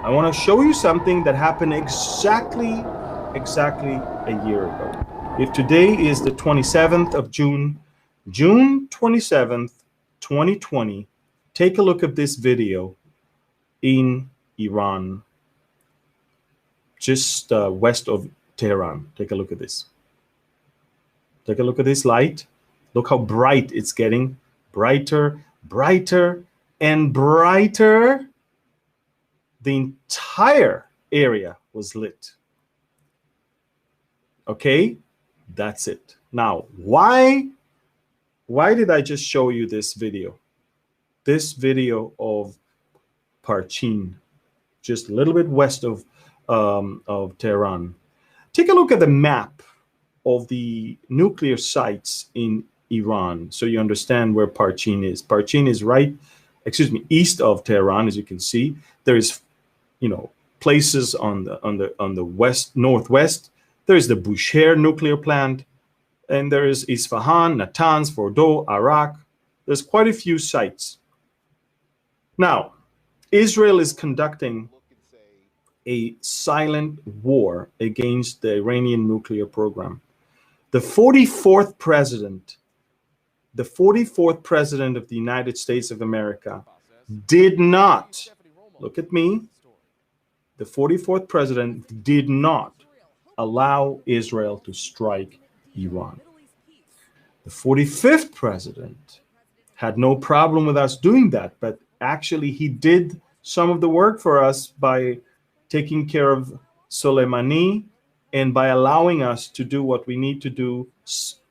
I want to show you something that happened exactly a year ago. If today is the 27th of June, June 27th, 2020, take a look at this video in Iran, just west of Tehran. Take a look at this. Take a look at this light. Look how bright it's getting. Brighter, brighter, and brighter. The entire area was lit. Okay, that's it. Now, why did I just show you this video? This video of Parchin, just a little bit west of Tehran. Take a look at the map of the nuclear sites in Iran, so you understand where Parchin is. Parchin is east of Tehran, as you can see. There is, places on the northwest. There is the Bushehr nuclear plant, and there is Isfahan, Natanz, Fordow, Arak. There's quite a few sites. Now, Israel is conducting a silent war against the Iranian nuclear program. The 44th president of the United States of America did not, look at me, the 44th president did not allow Israel to strike Iran. The 45th president had no problem with us doing that, but actually he did some of the work for us by taking care of Soleimani and by allowing us to do what we need to do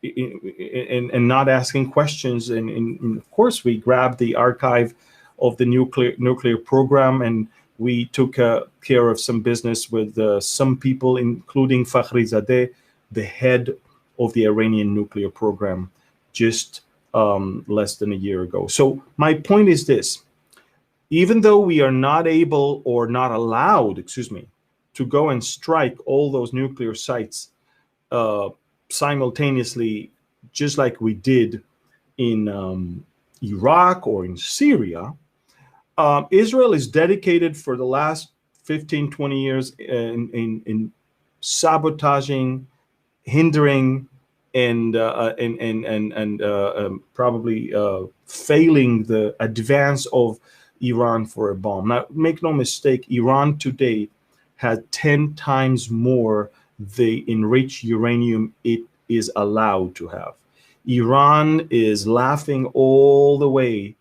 and not asking questions. And of course, we grabbed the archive of the nuclear program, and we took care of some business with some people, including Fakhrizadeh, the head of the Iranian nuclear program, just less than a year ago. So my point is this. Even though we are not able or not allowed, to go and strike all those nuclear sites simultaneously, just like we did in Iraq or in Syria, Israel is dedicated for the last 15, 20 years in sabotaging, hindering, and probably failing the advance of Iran for a bomb. Now, make no mistake, Iran today had 10 times more the enriched uranium it is allowed to have. Iran is laughing all the way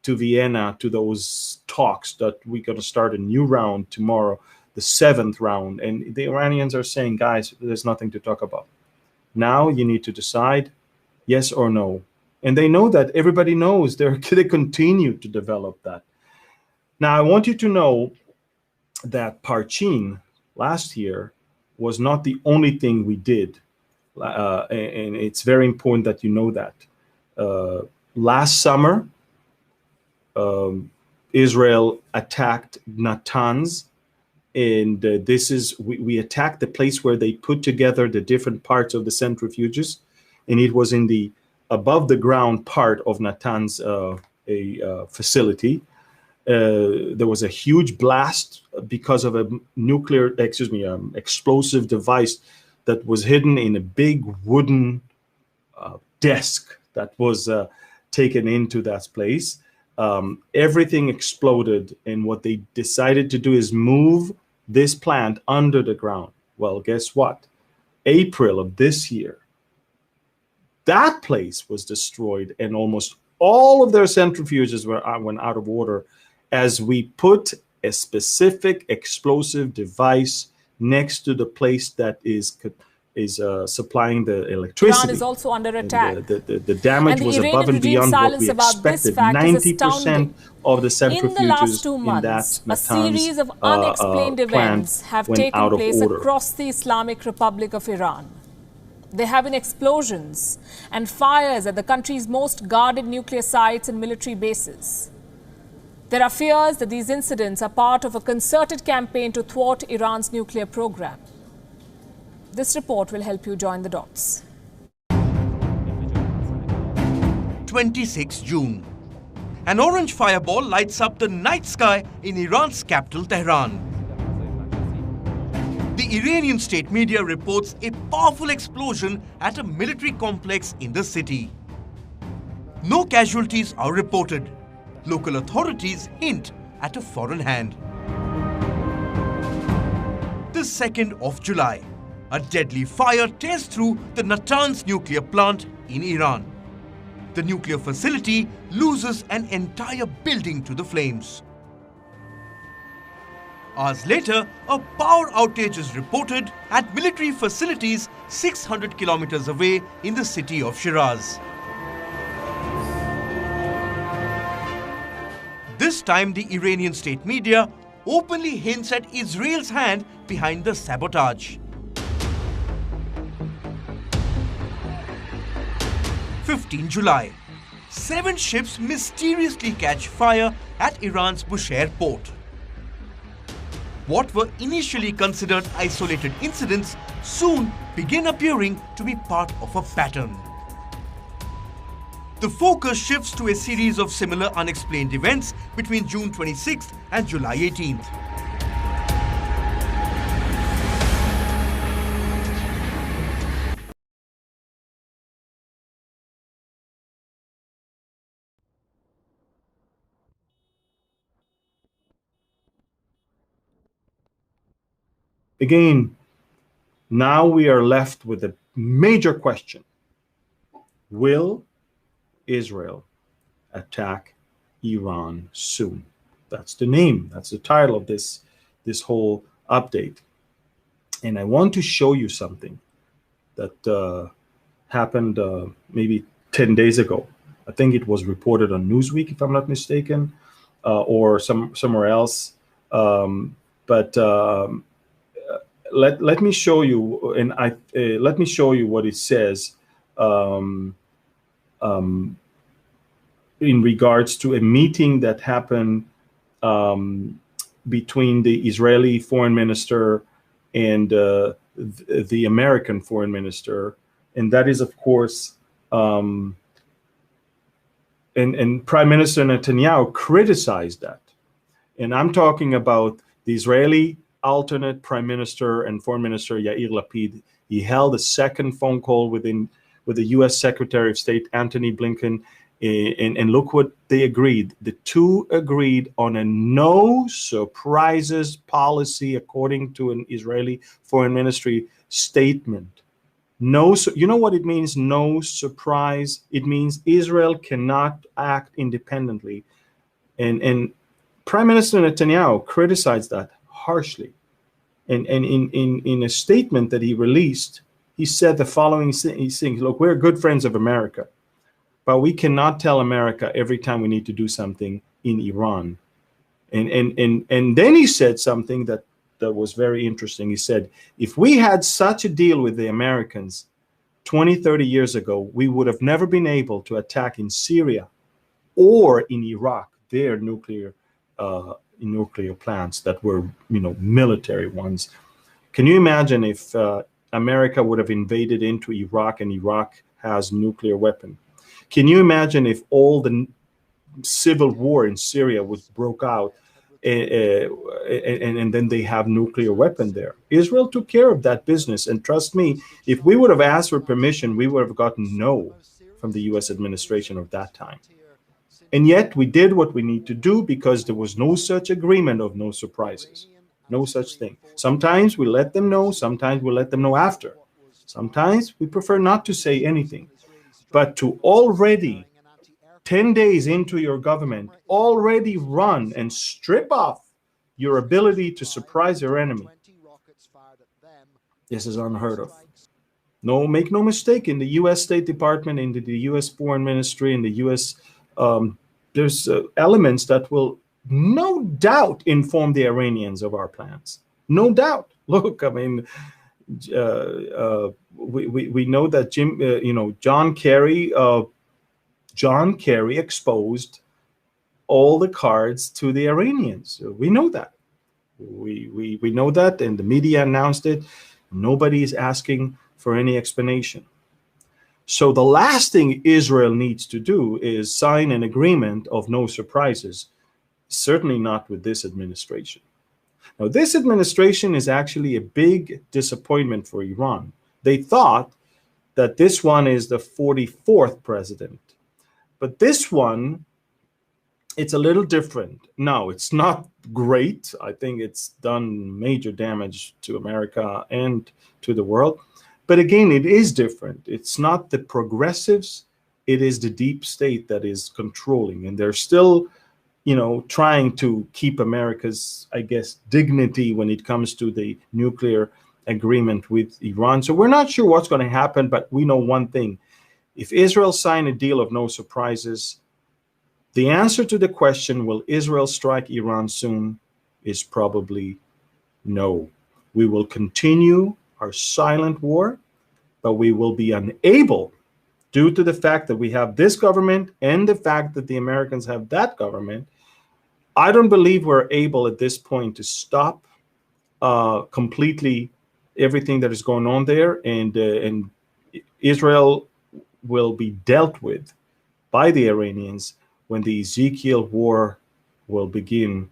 to Vienna, to those talks that we're going to start a new round tomorrow, the 7th round. And the Iranians are saying, guys, there's nothing to talk about. Now you need to decide yes or no. And they know that. Everybody knows. They continue to develop that. Now, I want you to know that Parchin last year was not the only thing we did. And it's very important that you know that. Last summer, Israel attacked Natanz. And we attacked the place where they put together the different parts of the centrifuges. And it was in the above the ground part of Natanz facility. There was a huge blast because of a explosive device that was hidden in a big wooden desk that was taken into that place. Everything exploded, and what they decided to do is move this plant under the ground. Well, guess what? April of this year, that place was destroyed, and almost all of their centrifuges went out of order as we put a specific explosive device next to the place that is supplying the electricity. Iran is also under attack. The damage was above and beyond what we expected. 90% of the centrifuges in the last 2 months, a series of unexplained events have taken place across the Islamic Republic of Iran. There have been explosions and fires at the country's most guarded nuclear sites and military bases. There are fears that these incidents are part of a concerted campaign to thwart Iran's nuclear program. This report will help you join the dots. 26 June. An orange fireball lights up the night sky in Iran's capital, Tehran. The Iranian state media reports a powerful explosion at a military complex in the city. No casualties are reported. Local authorities hint at a foreign hand. The 2nd of July, a deadly fire tears through the Natanz nuclear plant in Iran. The nuclear facility loses an entire building to the flames. Hours later, a power outage is reported at military facilities 600 kilometers away in the city of Shiraz. This time, the Iranian state media openly hints at Israel's hand behind the sabotage. 15 July. 7 ships mysteriously catch fire at Iran's Bushehr port. What were initially considered isolated incidents soon begin appearing to be part of a pattern. The focus shifts to a series of similar unexplained events between June 26th and July 18th. Again, now we are left with a major question. Will Israel attack Iran soon? That's the name, that's the title of this whole update. And I want to show you something that happened maybe 10 days ago. I think it was reported on Newsweek, if I'm not mistaken, or somewhere else. Let me show you, and let me show you what it says in regards to a meeting that happened between the Israeli foreign minister and the American foreign minister, and that is, of course, and Prime Minister Netanyahu criticized that. And I'm talking about the Israeli alternate Prime Minister and Foreign Minister Yair Lapid. He held a second phone call with the U.S. Secretary of State Antony Blinken, and look what they agreed. The two agreed on a no surprises policy, according to an Israeli Foreign Ministry statement. You know what it means, no surprise? It means Israel cannot act independently. And Prime Minister Netanyahu criticized that harshly. And in a statement that he released, he said the following things: look, we're good friends of America, but we cannot tell America every time we need to do something in Iran. And then he said something that was very interesting. He said, if we had such a deal with the Americans 20, 30 years ago, we would have never been able to attack in Syria or in Iraq their nuclear plants that were, military ones. Can you imagine if America would have invaded into Iraq and Iraq has nuclear weapon? Can you imagine if all the civil war in Syria broke out and then they have nuclear weapon there? Israel took care of that business. And trust me, if we would have asked for permission, we would have gotten no from the U.S. administration of that time. And yet we did what we need to do because there was no such agreement of no surprises, no such thing. Sometimes we let them know, sometimes we let them know after. Sometimes we prefer not to say anything. But to already 10 days into your government, already run and strip off your ability to surprise your enemy, this is unheard of. No, make no mistake, in the U.S. State Department, in the U.S. Foreign Ministry, in the U.S., there's elements that will no doubt inform the Iranians of our plans. No doubt. Look, I mean, we know that John Kerry exposed all the cards to the Iranians. We know that. We know that, and the media announced it. Nobody is asking for any explanation. So the last thing Israel needs to do is sign an agreement of no surprises, certainly not with this administration. Now, this administration is actually a big disappointment for Iran. They thought that this one is the 44th president. But this one, it's a little different. No, it's not great. I think it's done major damage to America and to the world. But again, it is different. It's not the progressives. It is the deep state that is controlling. And they're still, trying to keep America's, I guess, dignity when it comes to the nuclear agreement with Iran. So we're not sure what's going to happen, but we know one thing. If Israel sign a deal of no surprises, the answer to the question, will Israel strike Iran soon, is probably no. We will continue our silent war, but we will be unable, due to the fact that we have this government and the fact that the Americans have that government. I don't believe we're able at this point to stop completely everything that is going on there, and Israel will be dealt with by the Iranians when the Ezekiel war will begin,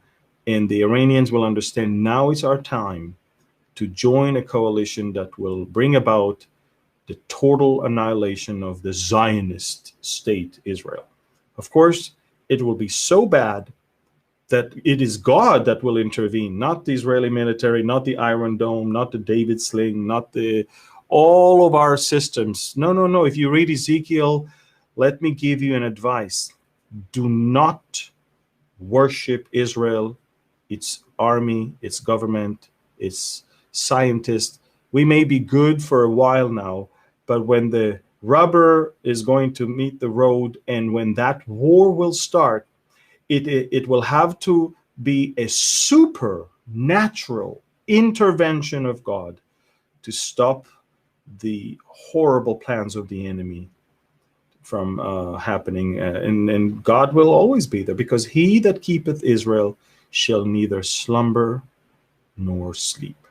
and the Iranians will understand now is our time to join a coalition that will bring about the total annihilation of the Zionist state Israel. Of course, it will be so bad that it is God that will intervene, not the Israeli military, not the Iron Dome, not the David Sling, not all of our systems. No. If you read Ezekiel, let me give you an advice. Do not worship Israel, its army, its government, its scientists. We may be good for a while now, but when the rubber is going to meet the road and when that war will start, it will have to be a supernatural intervention of God to stop the horrible plans of the enemy from happening. And God will always be there, because he that keepeth Israel shall neither slumber nor sleep.